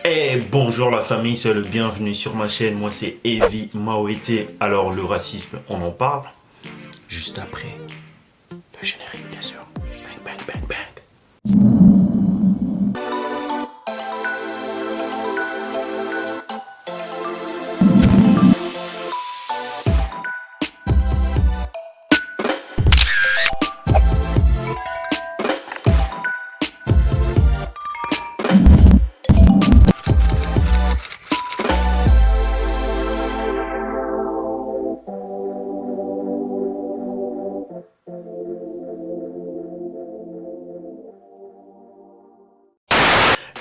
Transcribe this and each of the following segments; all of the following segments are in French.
Et bonjour la famille, soyez le bienvenu sur ma chaîne. Moi c'est Evi Maouete. Alors le racisme, on en parle juste après le générique bien sûr. Bang bang bang bang.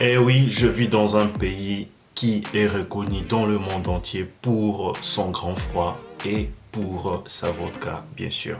Eh oui, je vis dans un pays qui est reconnu dans le monde entier pour son grand froid et pour sa vodka, bien sûr.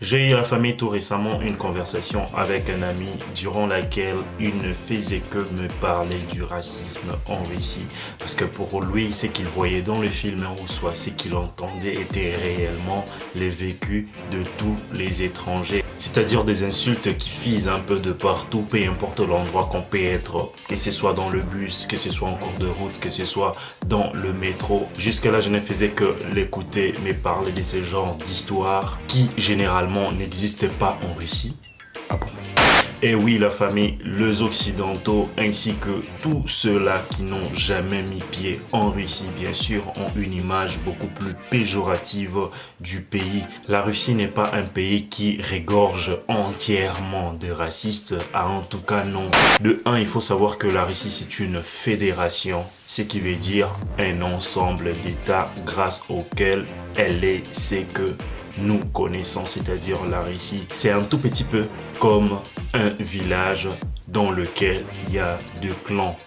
J'ai eu la famille tout récemment une conversation avec un ami durant laquelle il ne faisait que me parler du racisme en Russie. Parce que pour lui, ce qu'il voyait dans le film ou soit ce qu'il entendait était réellement les vécus de tous les étrangers. C'est-à-dire des insultes qui fisent un peu de partout, peu importe l'endroit qu'on peut être, que ce soit dans le bus, que ce soit en cours de route, que ce soit dans le métro. Jusque-là, je ne faisais que l'écouter, mais parler de ce genre d'histoire qui généralement n'existe pas en Russie. Ah bon? Et oui, la famille, les Occidentaux ainsi que tous ceux-là qui n'ont jamais mis pied en Russie, bien sûr, ont une image beaucoup plus péjorative du pays. La Russie n'est pas un pays qui regorge entièrement de racistes, en tout cas non. De un, il faut savoir que la Russie c'est une fédération, ce qui veut dire un ensemble d'États grâce auquel elle est ce que nous connaissons, c'est-à-dire la Russie. C'est un tout petit peu comme un village dans lequel il y a deux clans,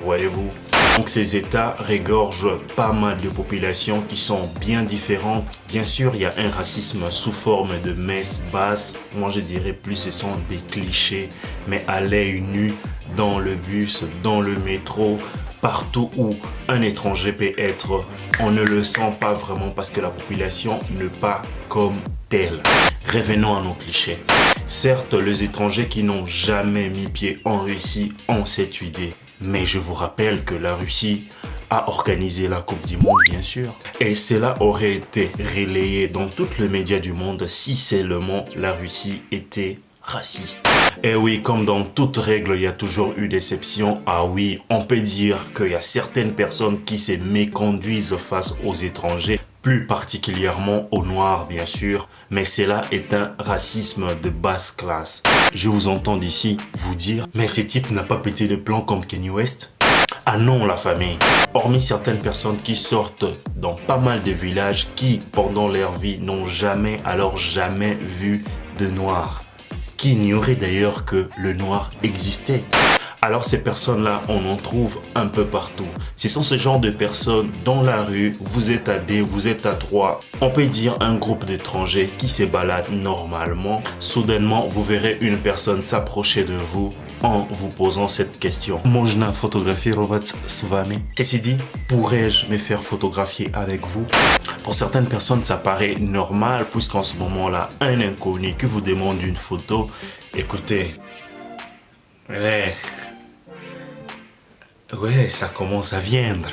voyez-vous. Donc ces États regorgent pas mal de populations qui sont bien différentes. Bien sûr, il y a un racisme sous forme de messe basse. Moi, je dirais plus ce sont des clichés, mais à l'œil nu, dans le bus, dans le métro, partout où un étranger peut être, on ne le sent pas vraiment parce que la population n'est pas comme telle. Revenons à nos clichés. Certes, les étrangers qui n'ont jamais mis pied en Russie ont cette idée. Mais je vous rappelle que la Russie a organisé la Coupe du Monde, bien sûr. Et cela aurait été relayé dans tous les médias du monde si seulement la Russie était raciste. Et oui, comme dans toute règle, il y a toujours eu des exceptions. Ah oui, on peut dire qu'il y a certaines personnes qui se méconduisent face aux étrangers, plus particulièrement aux Noirs, bien sûr. Mais cela est un racisme de basse classe. Je vous entends d'ici vous dire, mais ce type n'a pas pété de plans comme Kanye West? Ah non, la famille. Hormis certaines personnes qui sortent dans pas mal de villages qui, pendant leur vie, n'ont jamais, alors jamais vu de Noirs, qui ignoraient d'ailleurs que le noir existait. Alors ces personnes-là, on en trouve un peu partout. Ce sont ce genre de personnes dans la rue, vous êtes à 2, vous êtes à 3. On peut dire un groupe d'étrangers qui se baladent normalement. Soudainement, vous verrez une personne s'approcher de vous en vous posant cette question. Можно фотографировать с вами? Qu'est-ce qu'il dit? Pourrais-je me faire photographier avec vous? Pour certaines personnes, ça paraît normal puisqu'en ce moment-là, un inconnu qui vous demande une photo, écoutez, ouais, ça commence à viendre.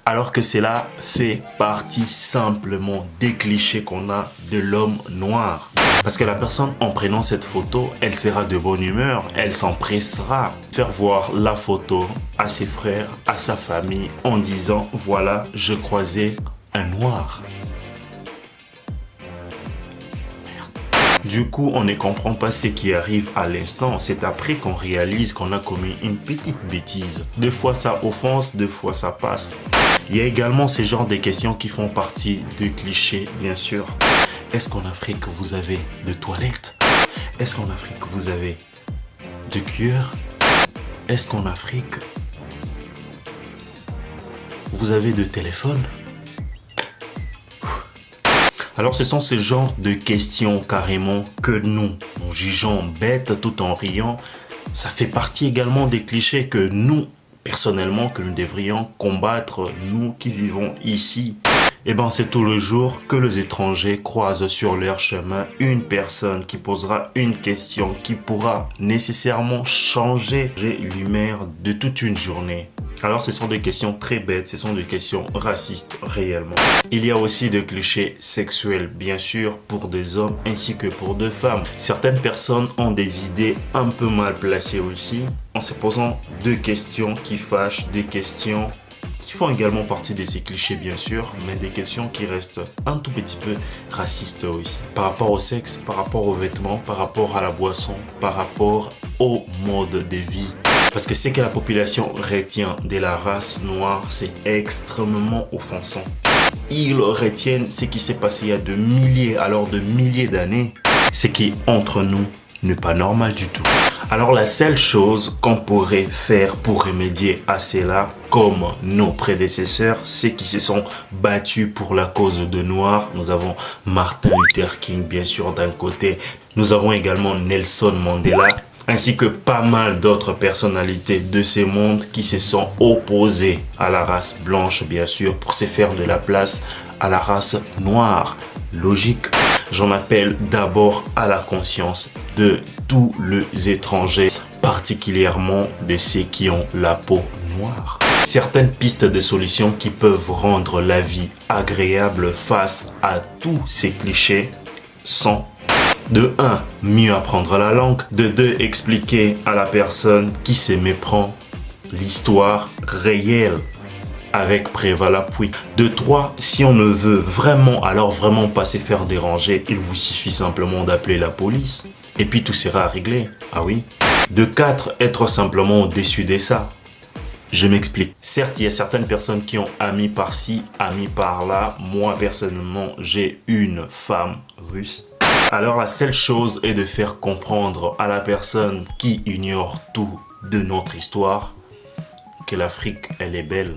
Alors que cela fait partie simplement des clichés qu'on a de l'homme noir. Parce que la personne, en prenant cette photo, elle sera de bonne humeur, elle s'empressera de faire voir la photo à ses frères, à sa famille, en disant, voilà, je croisais un noir. Du coup, on ne comprend pas ce qui arrive à l'instant. C'est après qu'on réalise qu'on a commis une petite bêtise. Deux fois ça offense, deux fois ça passe. Il y a également ces genres de questions qui font partie de clichés, bien sûr. Est-ce qu'en Afrique, vous avez de toilettes? Est-ce qu'en Afrique, vous avez de cuillères? Est-ce qu'en Afrique, vous avez de téléphone? Alors ce sont ce genre de questions carrément que nous jugeons bêtes tout en riant. Ça fait partie également des clichés que nous, personnellement, que nous devrions combattre, nous qui vivons ici. Et ben c'est tout le jour que les étrangers croisent sur leur chemin une personne qui posera une question qui pourra nécessairement changer l'humeur de toute une journée. Alors ce sont des questions très bêtes, ce sont des questions racistes réellement. Il y a aussi des clichés sexuels, bien sûr, pour des hommes ainsi que pour des femmes. Certaines personnes ont des idées un peu mal placées aussi, en se posant deux questions qui fâchent, des questions qui font également partie de ces clichés bien sûr, mais des questions qui restent un tout petit peu racistes aussi. Par rapport au sexe, par rapport aux vêtements, par rapport à la boisson, par rapport au mode de vie. Parce que ce que la population retient de la race noire, c'est extrêmement offensant. Ils retiennent ce qui s'est passé il y a de milliers d'années. Ce qui, entre nous, n'est pas normal du tout. Alors la seule chose qu'on pourrait faire pour remédier à cela, comme nos prédécesseurs, ceux qui se sont battus pour la cause de Noirs, nous avons Martin Luther King bien sûr d'un côté, nous avons également Nelson Mandela, ainsi que pas mal d'autres personnalités de ces mondes qui se sont opposées à la race blanche bien sûr pour se faire de la place à la race noire. Logique. J'en appelle d'abord à la conscience de tous les étrangers, particulièrement de ceux qui ont la peau noire. Certaines pistes de solutions qui peuvent rendre la vie agréable face à tous ces clichés sont: de 1, mieux apprendre la langue. De 2, expliquer à la personne qui se méprend l'histoire réelle avec preuve à l'appui. De 3, si on ne veut vraiment, alors vraiment pas se faire déranger, il vous suffit simplement d'appeler la police. Et puis tout sera réglé. Ah oui. De 4, être simplement au-dessus de ça. Je m'explique. Certes, il y a certaines personnes qui ont amis par-ci, amis par-là. Moi, personnellement, j'ai une femme russe. Alors la seule chose est de faire comprendre à la personne qui ignore tout de notre histoire que l'Afrique, elle est belle.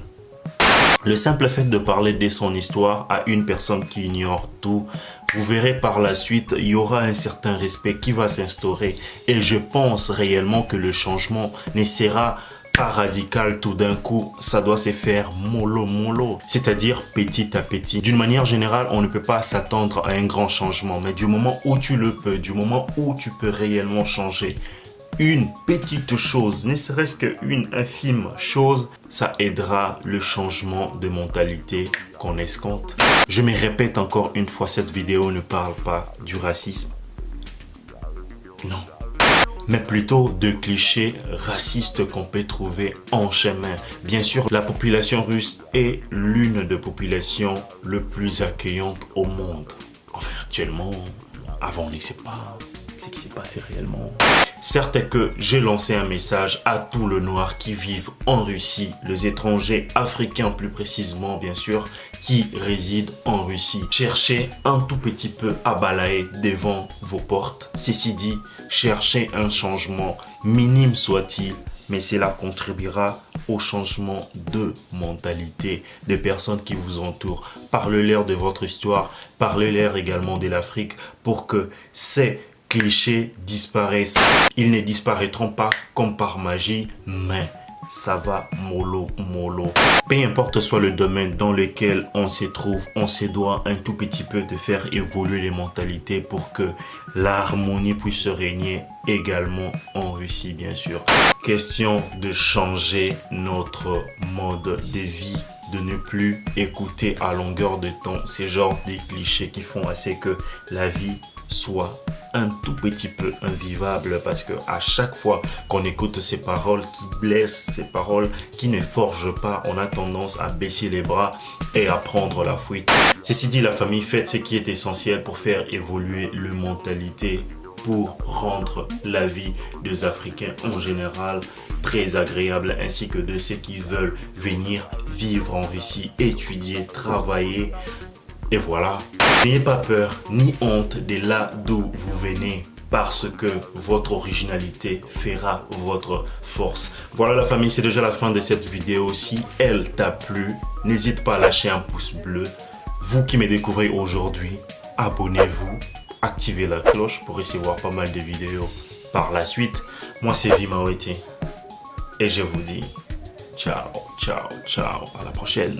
Le simple fait de parler de son histoire à une personne qui ignore tout, vous verrez par la suite, il y aura un certain respect qui va s'instaurer. Et je pense réellement que le changement ne sera pas radical tout d'un coup. Ça doit se faire mollo, c'est-à-dire petit à petit. D'une manière générale, on ne peut pas s'attendre à un grand changement. Mais du moment où tu le peux, du moment où tu peux réellement changer une petite chose, ne serait-ce qu'une infime chose, ça aidera le changement de mentalité qu'on escompte. Je me répète encore une fois, cette vidéo ne parle pas du racisme. Non. Mais plutôt de clichés racistes qu'on peut trouver en chemin. Bien sûr, la population russe est l'une des populations les plus accueillantes au monde. Enfin, actuellement, avant on ne sait pas ce qui s'est passé réellement. Certes que j'ai lancé un message à tous les Noirs qui vivent en Russie, les étrangers africains plus précisément bien sûr, qui résident en Russie. Cherchez un tout petit peu à balayer devant vos portes. Ceci dit, cherchez un changement, minime soit-il, mais cela contribuera au changement de mentalité des personnes qui vous entourent. Parlez-leur de votre histoire, parlez-leur également de l'Afrique pour que ces clichés disparaissent. Ils ne disparaîtront pas comme par magie, mais ça va mollo. Peu importe soit le domaine dans lequel on se trouve, on se doit un tout petit peu de faire évoluer les mentalités pour que l'harmonie puisse régner également en Russie, bien sûr. Question de changer notre mode de vie, de ne plus écouter à longueur de temps ces genres de clichés qui font assez que la vie soit un tout petit peu invivable, parce que à chaque fois qu'on écoute ces paroles qui blessent, ces paroles qui ne forgent pas, on a tendance à baisser les bras et à prendre la fuite. Ceci dit, la famille, faites ce qui est essentiel pour faire évoluer la mentalité, pour rendre la vie des Africains en général très agréable, ainsi que de ceux qui veulent venir vivre en Russie, étudier, travailler. Et voilà, n'ayez pas peur ni honte de là d'où vous venez, parce que votre originalité fera votre force. Voilà la famille, c'est déjà la fin de cette vidéo. Si elle t'a plu, n'hésite pas à lâcher un pouce bleu. Vous qui me découvrez aujourd'hui, abonnez-vous, activez la cloche pour recevoir pas mal de vidéos par la suite. Moi c'est Vimaweti et je vous dis ciao, à la prochaine.